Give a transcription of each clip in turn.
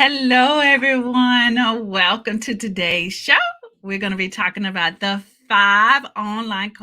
Hello, everyone. Welcome to today's show. We're going to be talking about the 5 online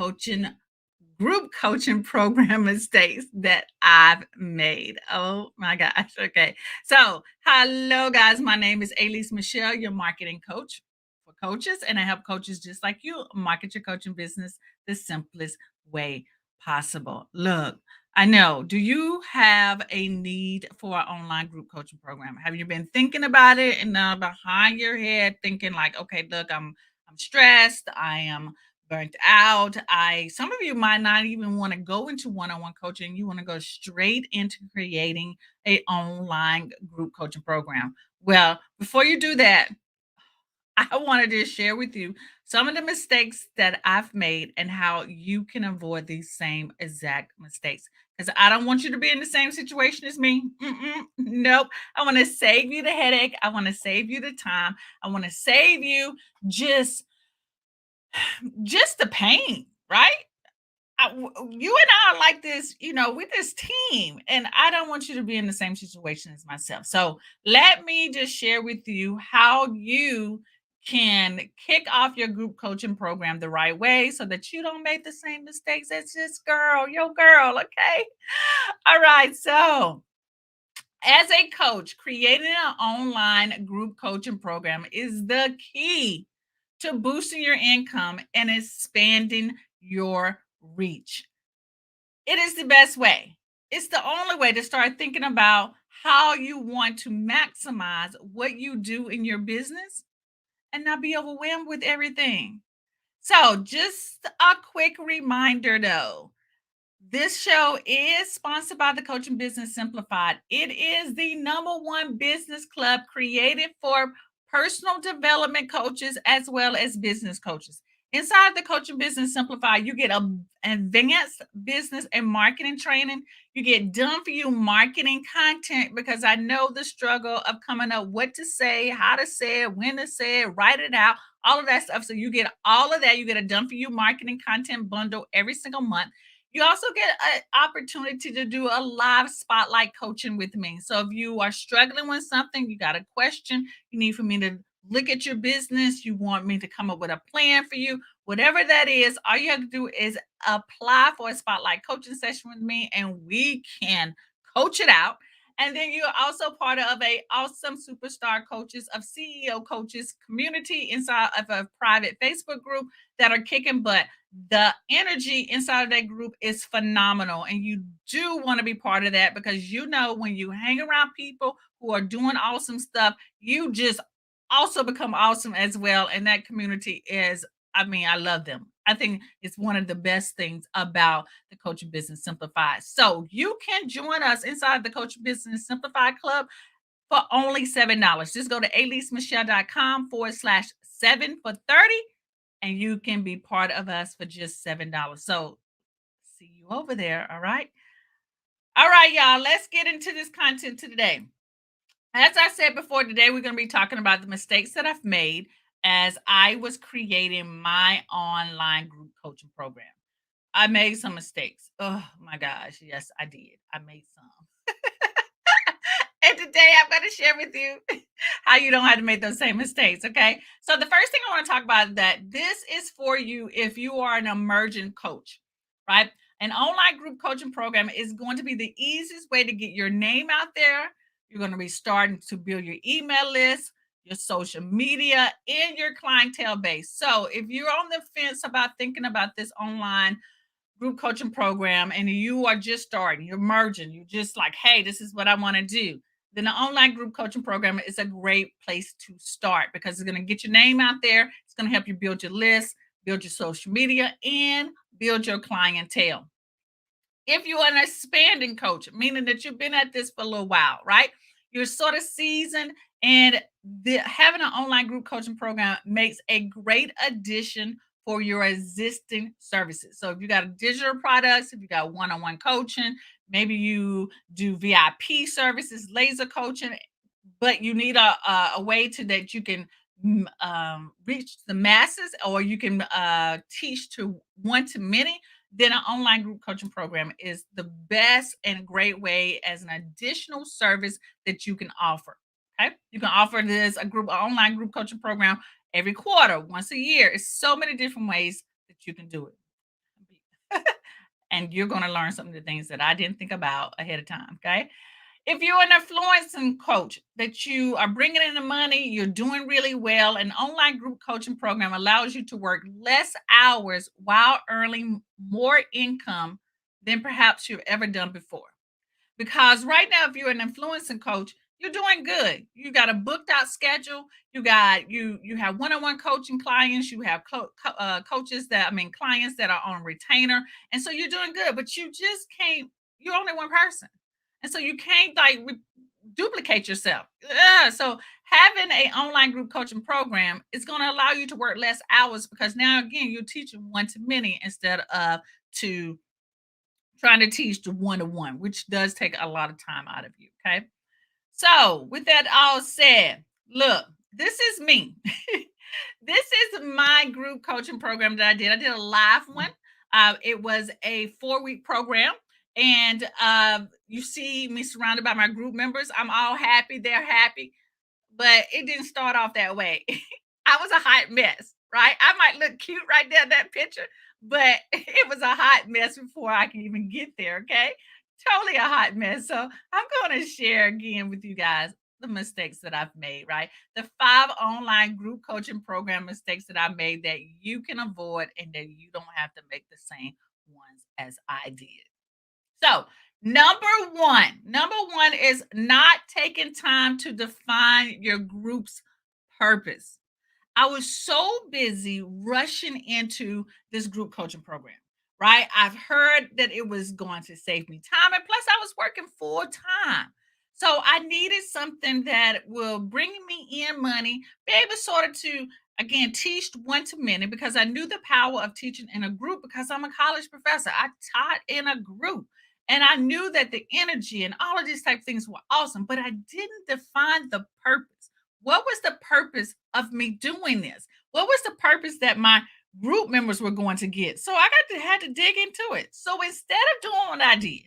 group coaching program mistakes that I've made. Oh my gosh. Okay. So, hello, guys. My name is Elise Michelle, your marketing coach for coaches, and I help coaches just like you market your coaching business the simplest way possible. Look, I know. Do you have a need for an online group coaching program? Have you been thinking about it and behind your head thinking like, okay, look, I'm stressed, I am burnt out. I Some of you might not even want to go into one-on-one coaching. You want to go straight into creating a online group coaching program. Well, before you do that, I wanted to share with you some of the mistakes that I've made and how you can avoid these same exact mistakes. Because I don't want you to be in the same situation as me. Nope. I want to save you the headache. I want to save you the time. I want to save you just just the pain, right? You and I are like this, with this team, and I don't want you to be in the same situation as myself. So let me just share with you how you can kick off your group coaching program the right way so that you don't make the same mistakes as this girl, your girl. Okay. All right. So, as a coach, creating an online group coaching program is the key to boosting your income and expanding your reach. It is the best way. It's the only way to start thinking about how you want to maximize what you do in your business and not be overwhelmed with everything. So, just a quick reminder though, this show is sponsored by the Coaching Business Simplified. It is the number one business club created for personal development coaches as well as business coaches. Inside the Coaching Business Simplified, you get advanced business and marketing training. You get done for you marketing content because I know the struggle of coming up what to say, how to say it, when to say it, write it out, all of that stuff. So you get all of that. You get a done for you marketing content bundle every single month. You also get an opportunity to do a live spotlight coaching with me. So if you are struggling with something, you got a question, you need for me to look at your business, you want me to come up with a plan for you, whatever that is, all you have to do is apply for a spotlight coaching session with me and we can coach it out. And then you're also part of a awesome superstar coaches of CEO coaches community inside of a private Facebook group that are kicking butt. The energy inside of that group is phenomenal, and you do want to be part of that because when you hang around people who are doing awesome stuff, you just also become awesome as well. And that community is, I mean, I love them. I think it's one of the best things about the Coaching Business Simplified. So you can join us inside the Coaching Business Simplified Club for only $7. Just go to alisemichelle.com/7 for 30 and you can be part of us for just $7. So see you over there. All right. All right, y'all. Let's get into this content today. As I said before, today we're going to be talking about the mistakes that I've made as I was creating my online group coaching program. I made some mistakes. Oh my gosh. Yes, I did. I made some. And today I'm going to share with you how you don't have to make those same mistakes. Okay. So, the first thing I want to talk about is that this is for you if you are an emergent coach, right? An online group coaching program is going to be the easiest way to get your name out there. You're going to be starting to build your email list, your social media, and your clientele base. So, if you're on the fence about thinking about this online group coaching program and you are just starting, you're merging, you're just like, hey, this is what I want to do, then the online group coaching program is a great place to start because it's going to get your name out there. It's going to help you build your list, build your social media, and build your clientele. If you're an expanding coach, meaning that you've been at this for a little while, right? You're sort of seasoned, and having an online group coaching program makes a great addition for your existing services. So if you got digital products, if you got one-on-one coaching, maybe you do VIP services, laser coaching, but you need a way to that you can reach the masses or you can teach to one to many, then an online group coaching program is the best and great way as an additional service that you can offer. Okay. You can offer this a group, an online group coaching program every quarter, once a year. It's so many different ways that you can do it. And you're going to learn some of the things that I didn't think about ahead of time. Okay. If you're an influencing coach that you are bringing in the money, you're doing really well, an online group coaching program allows you to work less hours while earning more income than perhaps you've ever done before. Because right now, if you're an influencing coach, you're doing good. You got a booked out schedule. You have one-on-one coaching clients. You have coaches that I mean clients that are on retainer, and so you're doing good. But you just can't. You're only one person, and so you can't duplicate yourself. So having a online group coaching program is going to allow you to work less hours because now again you're teaching one to many instead of to trying to teach the one to one, which does take a lot of time out of you. Okay. So, with that all said, look, this is me. This is my group coaching program that I did. I did a live one. It was a 4-week program. And you see me surrounded by my group members. I'm all happy. They're happy, but it didn't start off that way. I was a hot mess, right? I might look cute right there in that picture, but it was a hot mess before I can even get there. Okay. Totally a hot mess. So I'm going to share again with you guys the mistakes that I've made, right? The 5 online group coaching program mistakes that I made that you can avoid and that you don't have to make the same ones as I did. So, number one is not taking time to define your group's purpose. I was so busy rushing into this group coaching program, right? I've heard that it was going to save me time. And plus, I was working full time. So I needed something that will bring me in money, be able sort of to, again, teach one to many because I knew the power of teaching in a group because I'm a college professor. I taught in a group. And I knew that the energy and all of these type of things were awesome, but I didn't define the purpose. What was the purpose of me doing this? What was the purpose that my group members were going to get? So I had to dig into it. So instead of doing what I did,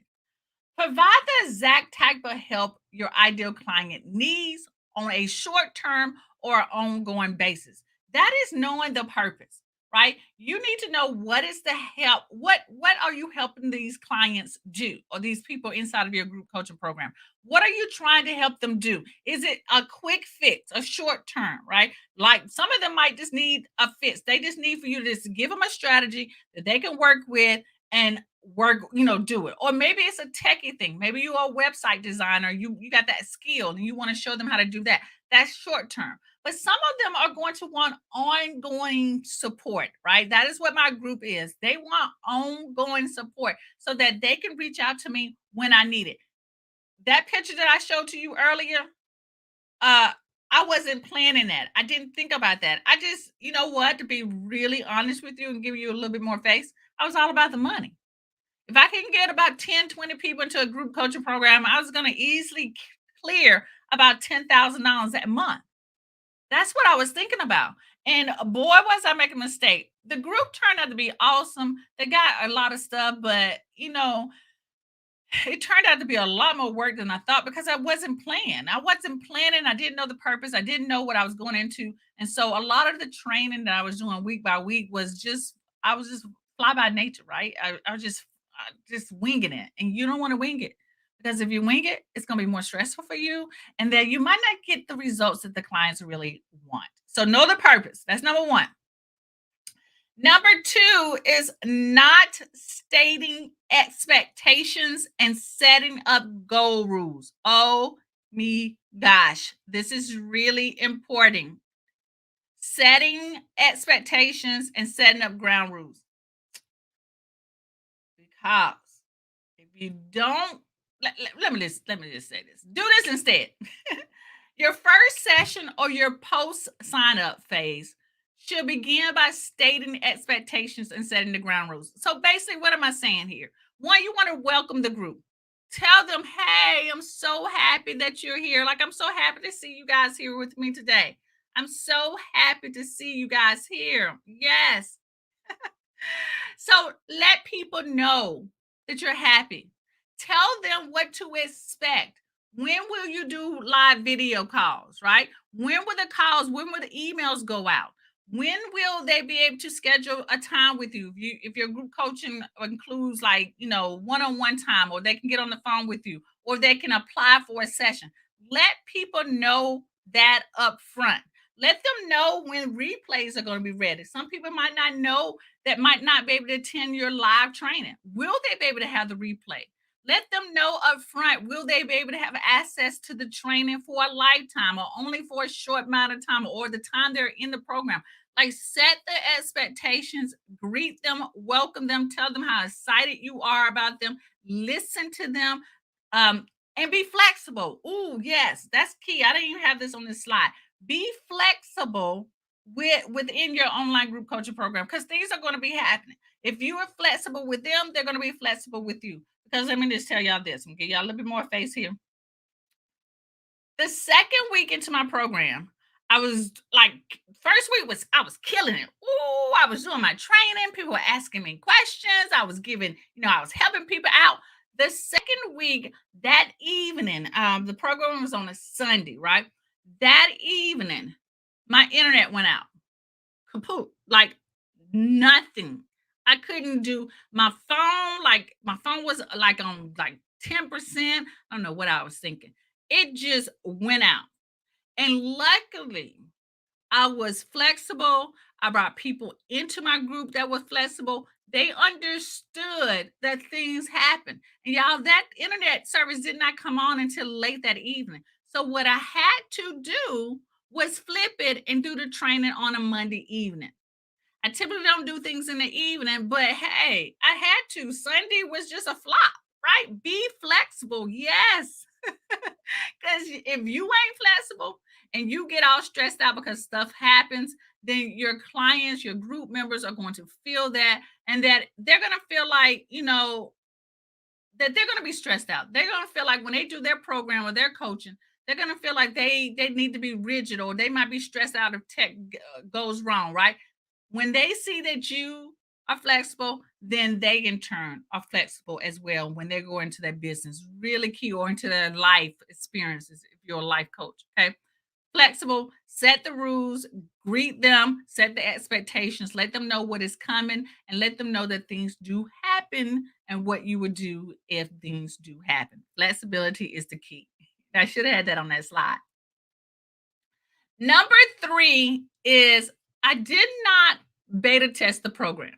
provide the exact type of help your ideal client needs on a short term or ongoing basis. That is knowing the purpose, right? You need to know what is the help, what are you helping these clients do or these people inside of your group coaching program? What are you trying to help them do? Is it a quick fix, a short term, right? Like some of them might just need a fix. They just need for you to just give them a strategy that they can work with and do it. Or maybe it's a techie thing. Maybe you're a website designer, you got that skill and you want to show them how to do that. That's short term. But some of them are going to want ongoing support, right? That is what my group is. They want ongoing support so that they can reach out to me when I need it. That picture that I showed to you earlier, uh I wasn't planning that. I didn't think about that. I just, you know what, to be really honest with you and give you a little bit more face, I was all about the money. If I can get about 10, 20 people into a group coaching program, I was going to easily clear about $10,000 that month. That's what I was thinking about. And boy, was I making a mistake. The group turned out to be awesome. They got a lot of stuff, but it turned out to be a lot more work than I thought because I wasn't planning. I wasn't planning. I didn't know the purpose. I didn't know what I was going into. And so a lot of the training that I was doing week by week was just, I was just fly by nature, right? I was just winging it. And you don't want to wing it because if you wing it, it's going to be more stressful for you. And then you might not get the results that the clients really want. So know the purpose. That's number one. Number two is not stating expectations and setting up goal rules. Oh me gosh, this is really important. Setting expectations and setting up ground rules. Because if you don't, let me just say this. Do this instead. Your first session or your post sign up phase should begin by stating expectations and setting the ground rules. So basically, what am I saying here? One, you want to welcome the group. Tell them, hey, I'm so happy that you're here. Like, I'm so happy to see you guys here with me today. I'm so happy to see you guys here. Yes. So let people know that you're happy. Tell them what to expect. When will you do live video calls, right? When will the calls, when will the emails go out? When will they be able to schedule a time with you? If your group coaching includes like, one-on-one time, or they can get on the phone with you, or they can apply for a session. Let people know that up front. Let them know when replays are going to be ready. Some people might not know, that might not be able to attend your live training. Will they be able to have the replay? Let them know up front, will they be able to have access to the training for a lifetime, or only for a short amount of time, or the time they're in the program. Like, set the expectations, greet them, welcome them, tell them how excited you are about them, listen to them, um, and be flexible. Oh, yes, that's key. I didn't even have this on this slide. Be flexible within your online group coaching program, because things are going to be happening. If you are flexible with them, they're going to be flexible with you. Because let me just tell y'all this, and give y'all a little bit more face here. The second week into my program, I was like, first week was, I was killing it. Ooh, I was doing my training. People were asking me questions. I was giving, I was helping people out. The second week, that evening, the program was on a Sunday, right? That evening, my internet went out. Kaput. Like, nothing. I couldn't do my phone, like my phone was like on like 10%. I don't know what I was thinking. It just went out. And luckily, I was flexible. I brought people into my group that were flexible. They understood that things happen. And y'all, that internet service did not come on until late that evening. So what I had to do was flip it and do the training on a Monday evening. I typically don't do things in the evening, but hey, I had to. Sunday was just a flop, right? Be flexible. Yes. Because if you ain't flexible and you get all stressed out because stuff happens, then your clients, your group members are going to feel that, and that they're going to feel like, that they're going to be stressed out. They're going to feel like when they do their program or their coaching, they're going to feel like they need to be rigid, or they might be stressed out if tech goes wrong, right? When they see that you are flexible, then they in turn are flexible as well when they go into their business. Really key, or into their life experiences if you're a life coach. Okay. Flexible, set the rules, greet them, set the expectations, let them know what is coming, and let them know that things do happen and what you would do if things do happen. Flexibility is the key. I should have had that on that slide. Number three is, I did not beta test the program.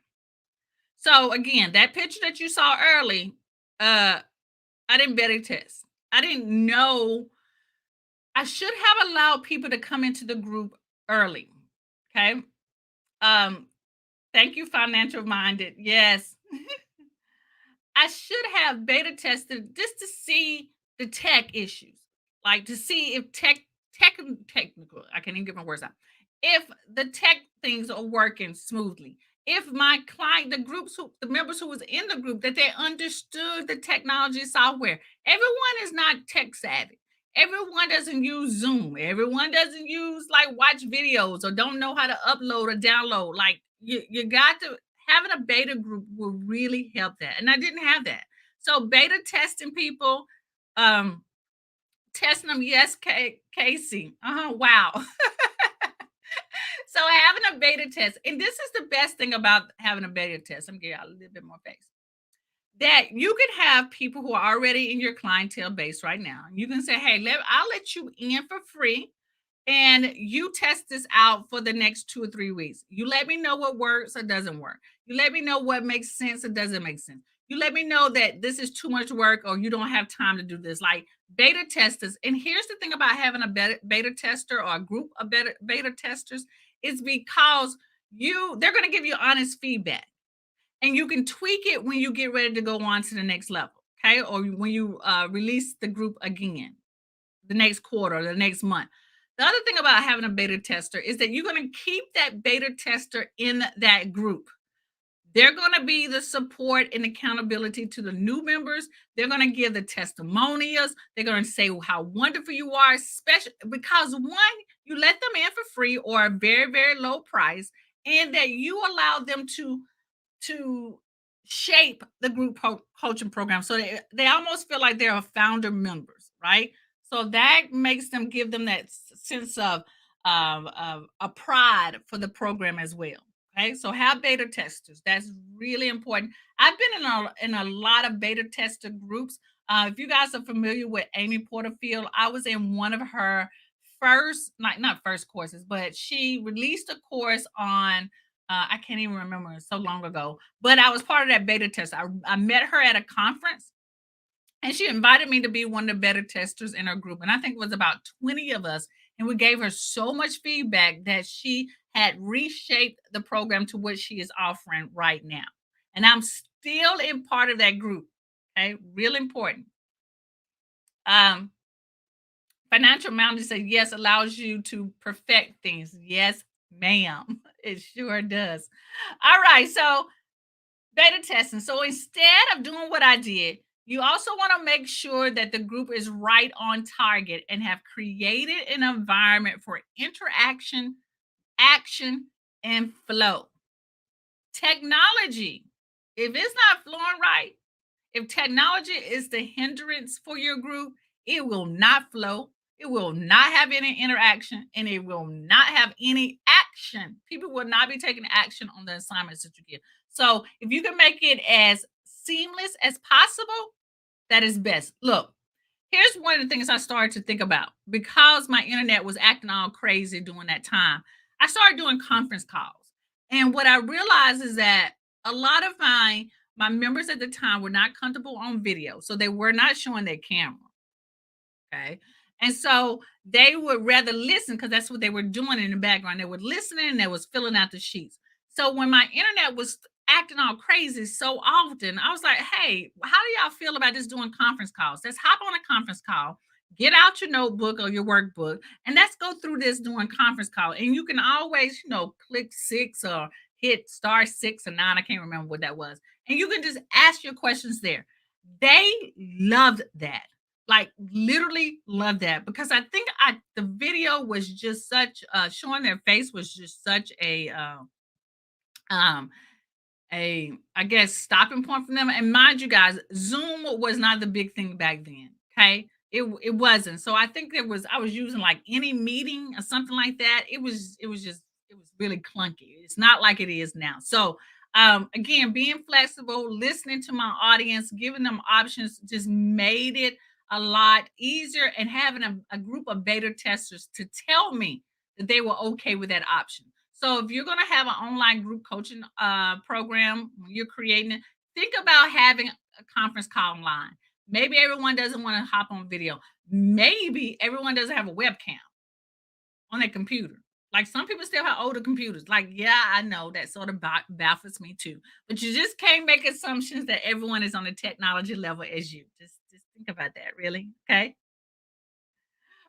So again, that picture that you saw early, uh, I didn't beta test. I didn't know. I should have allowed people to come into the group early. Okay. Um, Thank you, financial minded. Yes. I should have beta tested just to see the tech issues, like to see if technical. I can't even get my words out. If the tech things are working smoothly, if my client, the members who was in the group, that they understood the technology software. Everyone is not tech savvy. Everyone doesn't use Zoom. Everyone doesn't use, like, watch videos, or don't know how to upload or download. Like, you got to, having a beta group will really help that. And I didn't have that. So beta testing people, um, testing them, yes, Casey. Wow. So having a beta test, and this is the best thing about having a beta test. I'm gonna give y'all a little bit more face. That you can have people who are already in your clientele base right now. You can say, hey, I'll let you in for free, and you test this out for the next 2 or 3 weeks. You let me know what works or doesn't work. You let me know what makes sense or doesn't make sense. You let me know that this is too much work, or you don't have time to do this. Like, beta testers. And here's the thing about having a beta tester, or a group of beta testers, is because they're going to give you honest feedback, and you can tweak it when you get ready to go on to the next level. Okay. Or when you release the group again, the next quarter or the next month. The other thing about having a beta tester is that you're going to keep that beta tester in that group. They're going to be the support and accountability to the new members. They're going to give the testimonials. They're going to say how wonderful you are, especially because, one, you let them in for free or a very, very low price, and that you allow them to shape the group coaching program. So they almost feel like they're a founder members, right? So that makes them give them that sense of a pride for the program as well. Okay, so have beta testers. That's really important. I've been in a lot of beta tester groups. If you guys are familiar with Amy Porterfield, I was in one of her first, not first courses, but she released a course on. I can't even remember, it's so long ago, but I was part of that beta test. I met her at a conference and she invited me to be one of the better testers in her group. And I think it was about 20 of us. And we gave her so much feedback that she had reshaped the program to what she is offering right now. And I'm still in part of that group. Okay, real important. Um, Financial Mountain said yes, allows you to perfect things. Yes, ma'am. It sure does. All right. So beta testing. So instead of doing what I did, you also want to make sure that the group is right on target and have created an environment for interaction, action, and flow. Technology, if it's not flowing right, if technology is the hindrance for your group, it will not flow. It will not have any interaction and it will not have any action. People will not be taking action on the assignments that you give. So, if you can make it as seamless as possible, that is best. Look, here's one of the things I started to think about because my internet was acting all crazy during that time. I started doing conference calls. And what I realized is that a lot of my members at the time were not comfortable on video. So they were not showing their camera. Okay. And so they would rather listen because that's what they were doing in the background. They were listening and they was filling out the sheets. So when my internet was acting all crazy so often, I was like, hey, how do y'all feel about just doing conference calls? Let's hop on a conference call, get out your notebook or your workbook, and let's go through this doing conference call. And you can always, click six or hit star 6 or 9. I can't remember what that was. And you can just ask your questions there. They loved that, like literally love that, because I think the video was just such showing their face was just such um I guess stopping point for them. And mind you guys, Zoom was not the big thing back then. Okay. It wasn't. So I think I was using like any meeting or something like that. It was really clunky. It's not like it is now. So again, being flexible, listening to my audience, giving them options just made it a lot easier, and having a group of beta testers to tell me that they were okay with that option. So if you're going to have an online group coaching program when you're creating it, think about having a conference call online. Maybe everyone doesn't want to hop on video. Maybe everyone doesn't have a webcam on their computer. Like some people still have older computers. Like, yeah, I know that sort of baffles me too. But you just can't make assumptions that everyone is on the technology level as you. Just think about that, really. Okay.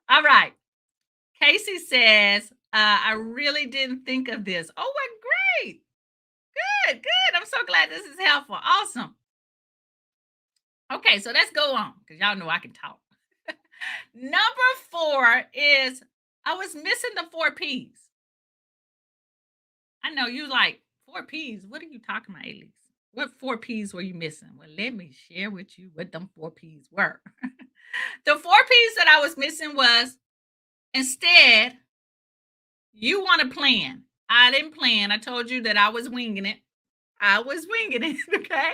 All right. Casey says, I really didn't think of this. Oh, what great. Good, good. I'm so glad this is helpful. Awesome. Okay, so let's go on because y'all know I can talk. Number four is I was missing the four P's. I know you like four P's. What are you talking about, Elise? What four P's were you missing? Well, let me share with you what them four P's were. The four P's that I was missing was instead, you want to plan. I didn't plan. I told you that I was winging it. I was winging it. Okay.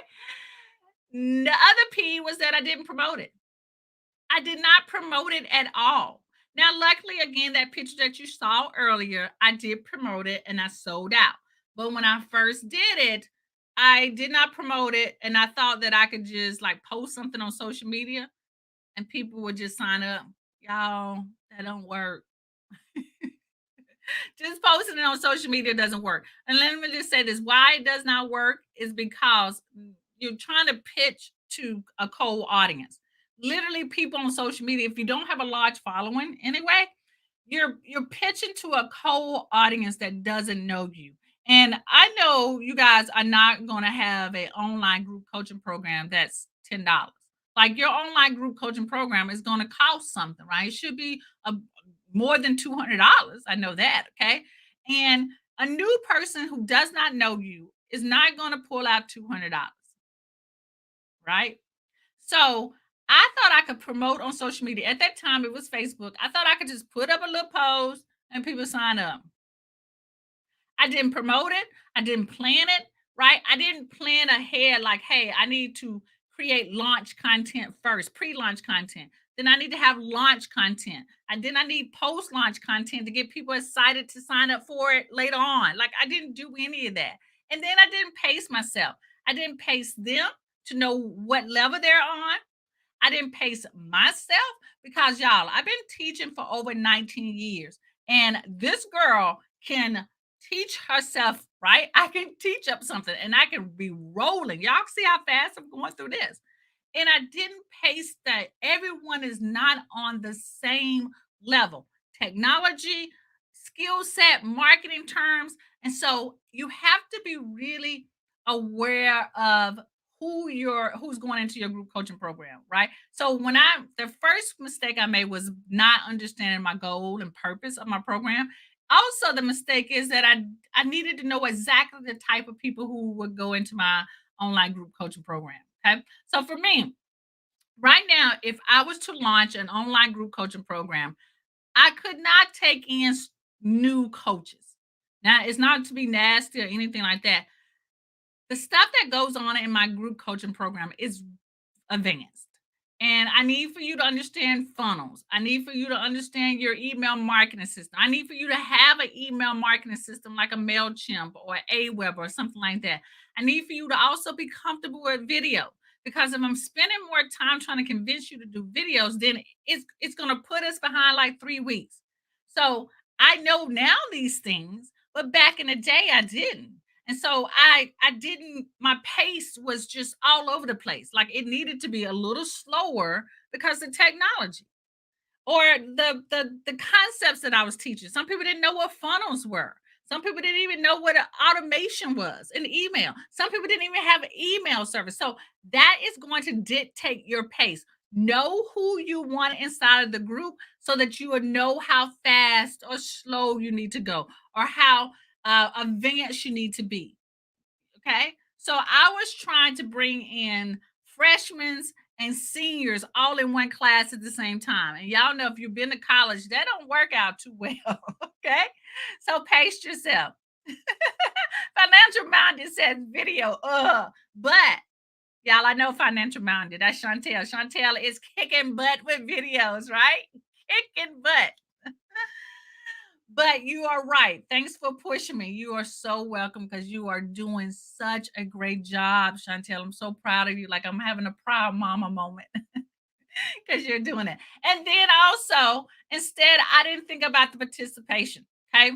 The other P was that I didn't promote it. I did not promote it at all. Now, luckily, again, that picture that you saw earlier, I did promote it and I sold out. But when I first did it, I did not promote it. And I thought that I could just like post something on social media and people would just sign up. Y'all, that don't work. Just posting it on social media doesn't work. And let me just say this, why it does not work is because you're trying to pitch to a cold audience. Literally, people on social media, if you don't have a large following anyway, you're pitching to a cold audience that doesn't know you. And I know you guys are not going to have an online group coaching program that's $10. Like your online group coaching program is going to cost something, right? It should be a more than $200. I know that. Okay. And a new person who does not know you is not going to pull out $200, right? So I thought I could promote on social media. At that time, it was Facebook. I thought I could just put up a little post and people sign up. I didn't promote it. I didn't plan it, right? I didn't plan ahead like, hey, I need to create launch content first, pre-launch content. Then I need to have launch content. And then I need post-launch content to get people excited to sign up for it later on. Like I didn't do any of that. And then I didn't pace myself. I didn't pace them to know what level they're on. I didn't pace myself because y'all, I've been teaching for over 19 years. And this girl can teach herself, right? I can teach up something and I can be rolling. Y'all see how fast I'm going through this. And I didn't pace that. Everyone is not on the same level. Technology, skill set, marketing terms. And so you have to be really aware of who's going into your group coaching program, right? So when I the first mistake I made was not understanding my goal and purpose of my program. Also, the mistake is that I needed to know exactly the type of people who would go into my online group coaching program. Okay. So for me, right now, if I was to launch an online group coaching program, I could not take in new coaches. Now, it's not to be nasty or anything like that. The stuff that goes on in my group coaching program is advanced. And I need for you to understand funnels. I need for you to understand your email marketing system. I need for you to have an email marketing system like a MailChimp or Aweber or something like that. I need for you to also be comfortable with video because if I'm spending more time trying to convince you to do videos, then it's going to put us behind like 3 weeks. So I know now these things, but back in the day, I didn't. And so I didn't my pace was just all over the place. Like it needed to be a little slower because of technology or the concepts that I was teaching. Some people didn't know what funnels were. Some people didn't even know what an automation was, an email. Some people didn't even have an email service. So that is going to dictate your pace. Know who you want inside of the group so that you would know how fast or slow you need to go or how advanced you need to be. Okay. So I was trying to bring in freshmen and seniors all in one class at the same time. And y'all know if you've been to college, that don't work out too well. Okay. So pace yourself. Financial minded says video. But y'all, I know financial minded. That's Chantel. Chantel is kicking butt with videos, right? Kicking butt. But you are right. Thanks for pushing me. You are so welcome because you are doing such a great job, Chantel. I'm so proud of you. Like I'm having a proud mama moment because you're doing it. And then also, instead, I didn't think about the participation. Okay.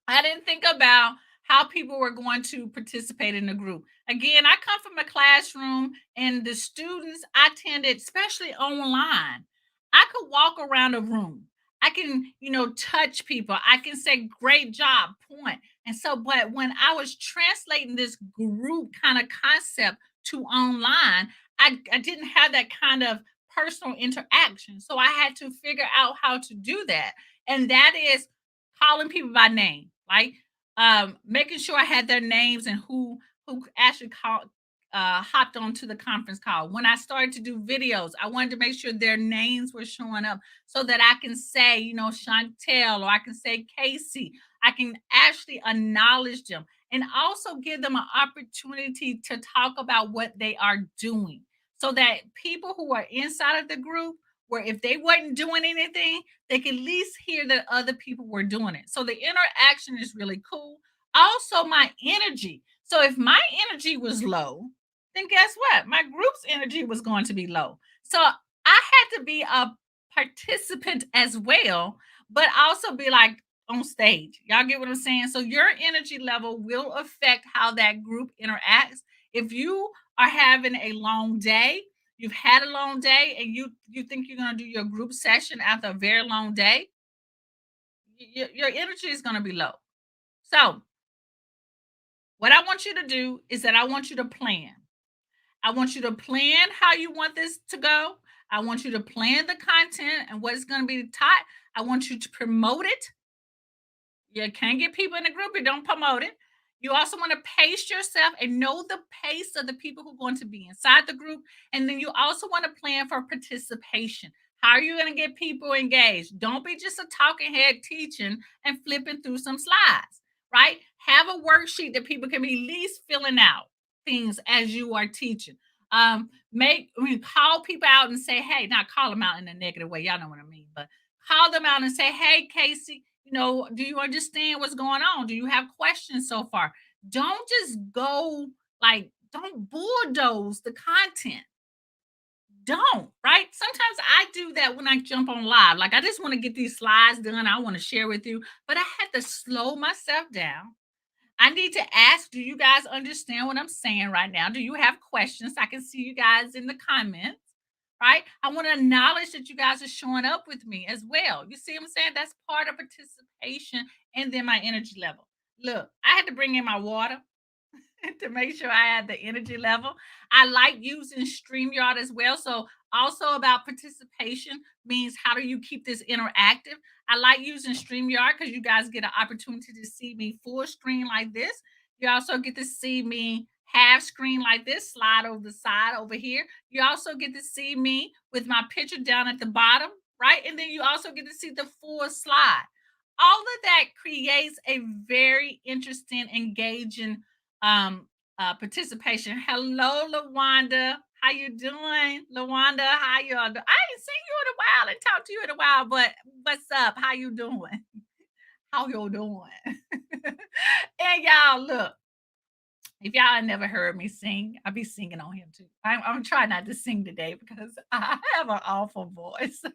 I didn't think about how people were going to participate in the group. Again, I come from a classroom and the students I attended, especially online, I could walk around a room. I can, touch people. I can say, great job, point. And so, but when I was translating this group kind of concept to online, I didn't have that kind of personal interaction. So I had to figure out how to do that. And that is calling people by name, like making sure I had their names and who actually called hopped onto the conference call. When I started to do videos, I wanted to make sure their names were showing up so that I can say, Chantel, or I can say Casey. I can actually acknowledge them and also give them an opportunity to talk about what they are doing so that people who are inside of the group, where if they wasn't doing anything, they can at least hear that other people were doing it. So the interaction is really cool. Also, my energy. So if my energy was low, then guess what? My group's energy was going to be low. So I had to be a participant as well, but also be like on stage. Y'all get what I'm saying? So your energy level will affect how that group interacts. If you are having a long day, you've had a long day and you think you're going to do your group session after a very long day, your energy is going to be low. So what I want you to do is that I want you to plan. I want you to plan how you want this to go. I want you to plan the content and what's going to be taught. I want you to promote it. You can't get people in the group if you don't promote it. You also want to pace yourself and know the pace of the people who are going to be inside the group. And then you also want to plan for participation. How are you going to get people engaged? Don't be just a talking head teaching and flipping through some slides, right? Have a worksheet that people can be at least filling out things as you are teaching. Call people out and say, hey, not call them out in a negative way. Y'all know what I mean, but call them out and say, hey, Casey, do you understand what's going on? Do you have questions so far? Don't just go don't bulldoze the content. Don't, right? Sometimes I do that when I jump on live. Like, I just want to get these slides done. I want to share with you, but I had to slow myself down. I need to ask, do you guys understand what I'm saying right now? Do you have questions? I can see you guys in the comments, right? I want to acknowledge that you guys are showing up with me as well. You see what I'm saying? That's part of participation and then my energy level. Look, I had to bring in my water to make sure I had the energy level. I like using StreamYard as well. So, also about participation means how do you keep this interactive? I like using StreamYard because you guys get an opportunity to see me full screen like this. You also get to see me half screen like this, slide over the side over here. You also get to see me with my picture down at the bottom, right? And then you also get to see the full slide. All of that creates a very interesting, engaging participation. Hello, Lawanda. How you doing, Lawanda? How y'all doing? I ain't seen you in a while and talked to you in a while, but what's up? How you doing? How you doing? And y'all, look, if y'all had never heard me sing, I'll be singing on him too. I'm trying not to sing today because I have an awful voice. Okay,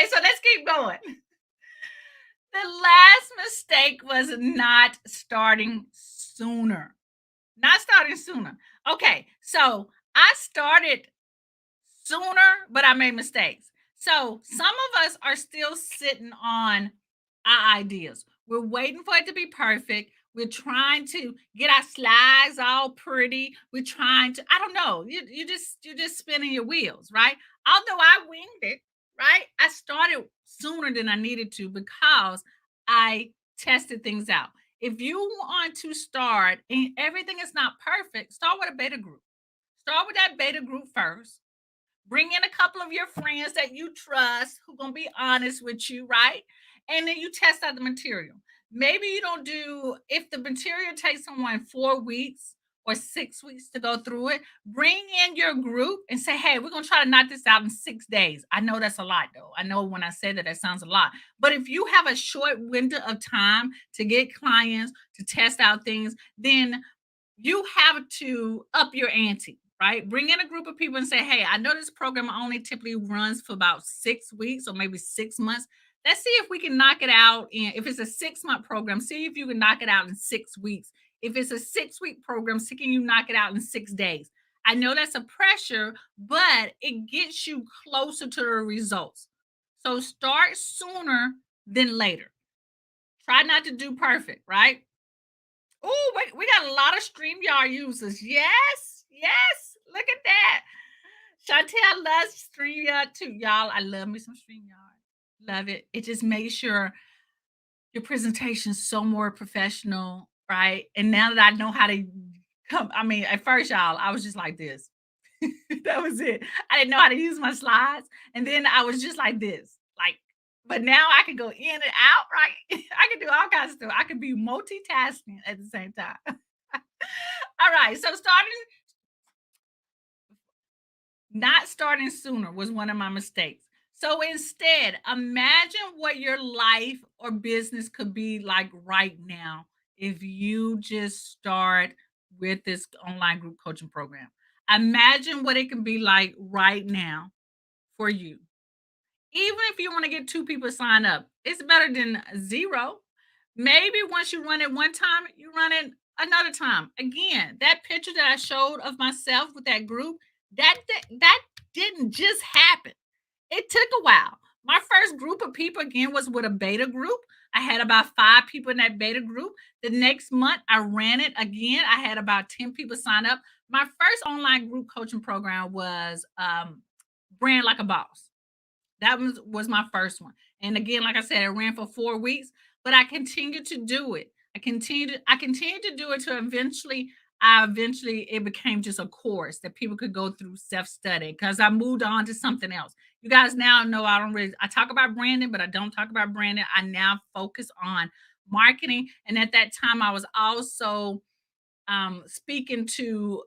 so let's keep going. The last mistake was not starting sooner. Not starting sooner. Okay, so I started sooner, but I made mistakes. So some of us are still sitting on our ideas. We're waiting for it to be perfect. We're trying to get our slides all pretty. We're trying to, I don't know, you're just spinning your wheels, right? Although I winged it, right? I started sooner than I needed to because I tested things out. If you want to start and everything is not perfect, start with a beta group. Start with that beta group first. Bring in a couple of your friends that you trust who gonna be honest with you, right? And then you test out the material. Maybe you don't do if the material takes someone 4 weeks or 6 weeks to go through it, bring in your group and say, hey, we're gonna try to knock this out in 6 days. I know that's a lot though. I know when I say that, that sounds a lot. But if you have a short window of time to get clients to test out things, then you have to up your ante, right? Bring in a group of people and say, hey, I know this program only typically runs for about 6 weeks or maybe 6 months. Let's see if we can knock it out in, if it's a 6 month program, see if you can knock it out in 6 weeks. If it's a 6 week program, see can you knock it out in 6 days. I know that's a pressure, but it gets you closer to the results. So start sooner than later. Try not to do perfect, right? Oh, wait, we got a lot of StreamYard users. Yes, yes. Look at that. Chantel loves StreamYard too. Y'all, I love me some StreamYard. Love it. It just makes sure your presentation is so more professional, right? And now that I know how to come, I mean, at first, y'all, I was just like this. That was it. I didn't know how to use my slides. And then I was just like this. But now I can go in and out, right? I can do all kinds of stuff. I can be multitasking at the same time. All right. So not starting sooner was one of my mistakes. So instead, imagine what your life or business could be like right now if you just start with this online group coaching program. Imagine what it can be like right now for you. Even if you want to get two people to sign up, it's better than zero. Maybe once you run it one time, you run it another time. Again, that picture that I showed of myself with that group, that didn't just happen. It took a while. My first group of people again was with a beta group. I had about 5 people in that beta group. The next month, I ran it again. I had about 10 people sign up. My first online group coaching program was Brand Like a Boss. That was my first one. And again, like I said, it ran for 4 weeks, but I continued to do it. I continued to do it to eventually it became just a course that people could go through self-study because I moved on to something else. You guys now know I talk about branding, but I don't talk about branding. I now focus on marketing. And at that time I was also speaking to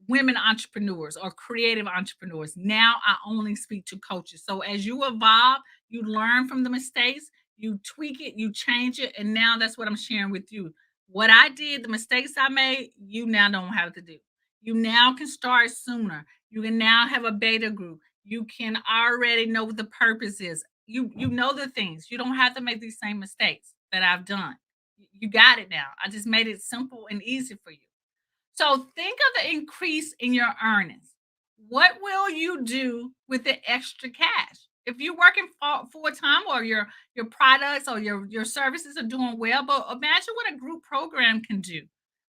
women entrepreneurs or creative entrepreneurs. Now I only speak to coaches. So as you evolve, you learn from the mistakes, you tweak it, you change it, and now that's what I'm sharing with you. What I did, the mistakes I made, you now don't have to do. You now can start sooner. You can now have a beta group. You can already know what the purpose is. You know the things. You don't have to make these same mistakes that I've done. You got it now. I just made it simple and easy for you. So think of the increase in your earnings. What will you do with the extra cash? If you're working full time or your products or your services are doing well, but imagine what a group program can do.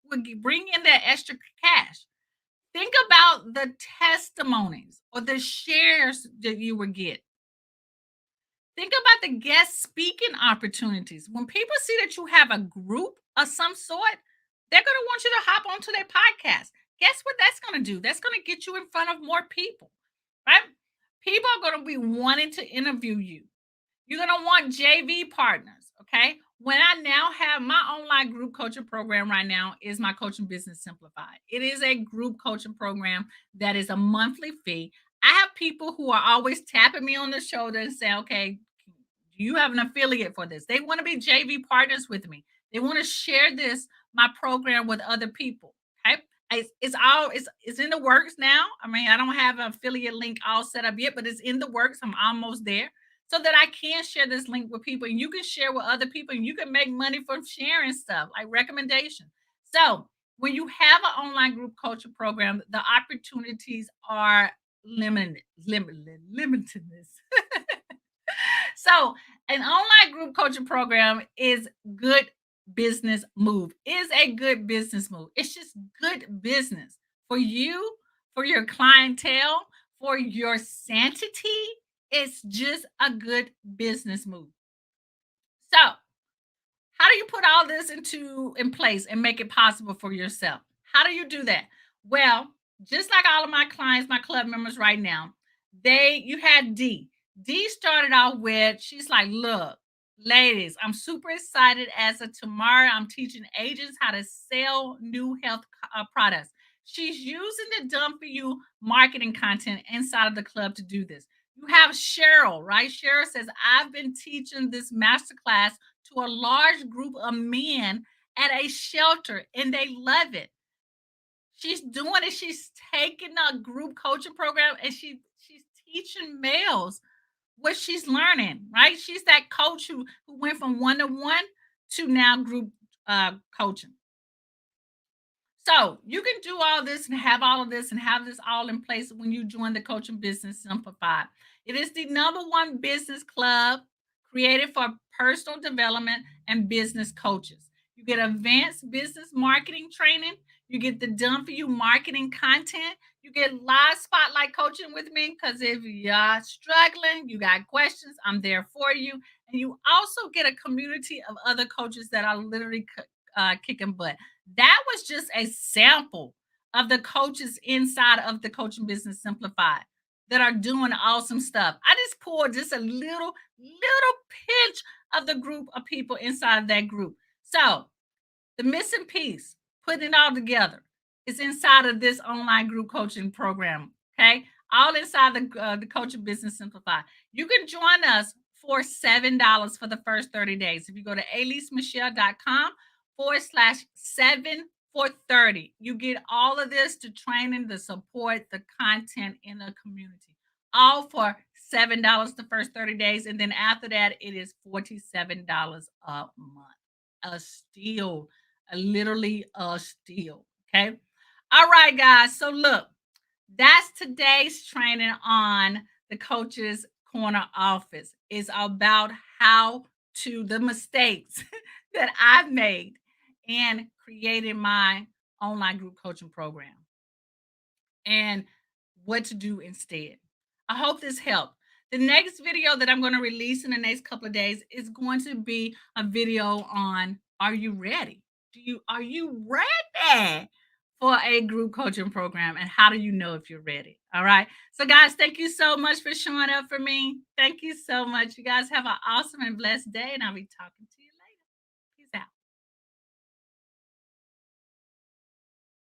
Bring in that extra cash. Think about the testimonies or the shares that you would get. Think about the guest speaking opportunities. When people see that you have a group of some sort, they're going to want you to hop onto their podcast. Guess what that's going to do? That's going to get you in front of more people, right? People are going to be wanting to interview you. You're going to want JV partners, okay? When I now have my online group coaching program right now is my coaching business simplified. It is a group coaching program that is a monthly fee. I have people who are always tapping me on the shoulder and say, okay, do you have an affiliate for this? They want to be JV partners with me. They want to share my program with other people. Okay. It's in the works now. I mean, I don't have an affiliate link all set up yet, but it's in the works. I'm almost there so that I can share this link with people and you can share with other people and you can make money from sharing stuff like recommendations. So when you have an online group coaching program, the opportunities are limitless. So an online group coaching program is good business move. Is a good business move. It's just good business for you, for your clientele, for your sanity. It's just a good business move. So, how do you put all this in place and make it possible for yourself? How do you do that? Well, just like all of my clients, my club members right now, you had D. D started out with, she's like, look, ladies, I'm super excited. As of tomorrow, I'm teaching agents how to sell new health products. She's using the Done For You marketing content inside of the club to do this. You have Cheryl, right? Cheryl says, I've been teaching this masterclass to a large group of men at a shelter and they love it. She's doing it. She's taking a group coaching program and she's teaching males what she's learning, right? She's that coach who went from one-to-one to now group coaching. So you can do all this and have all of this and have this all in place when you join the Coaching Business Simplified. It is the #1 business club created for personal development and business coaches. You get advanced business marketing training. You get the Done For You marketing content. You get live spotlight coaching with me because if you're struggling, you got questions, I'm there for you. And you also get a community of other coaches that are literally kicking butt. That was just a sample of the coaches inside of the Coaching Business Simplified that are doing awesome stuff. I just poured just a little pinch of the group of people inside of that group. So the missing piece, putting it all together, is inside of this online group coaching program. Okay, all inside the Coaching Business Simplified. You can join us for $7 for the first 30 days. If you go to alisemichelle.com/7 for 30, you get all of this, the training, the support, the content in the community, all for $7 the first 30 days. And then after that, it is $47 a month. A steal, literally a steal. Okay. All right, guys. So look, that's today's training on the Coach's Corner Office. It's about how to the mistakes that I've made in creating my online group coaching program and what to do instead. I hope this helped. The next video that I'm going to release in the next couple of days is going to be a video on Are you ready? Are you ready for a group coaching program? And how do you know if you're ready? All right. So, guys, thank you so much for showing up for me. Thank you so much. You guys have an awesome and blessed day, and I'll be talking to you later.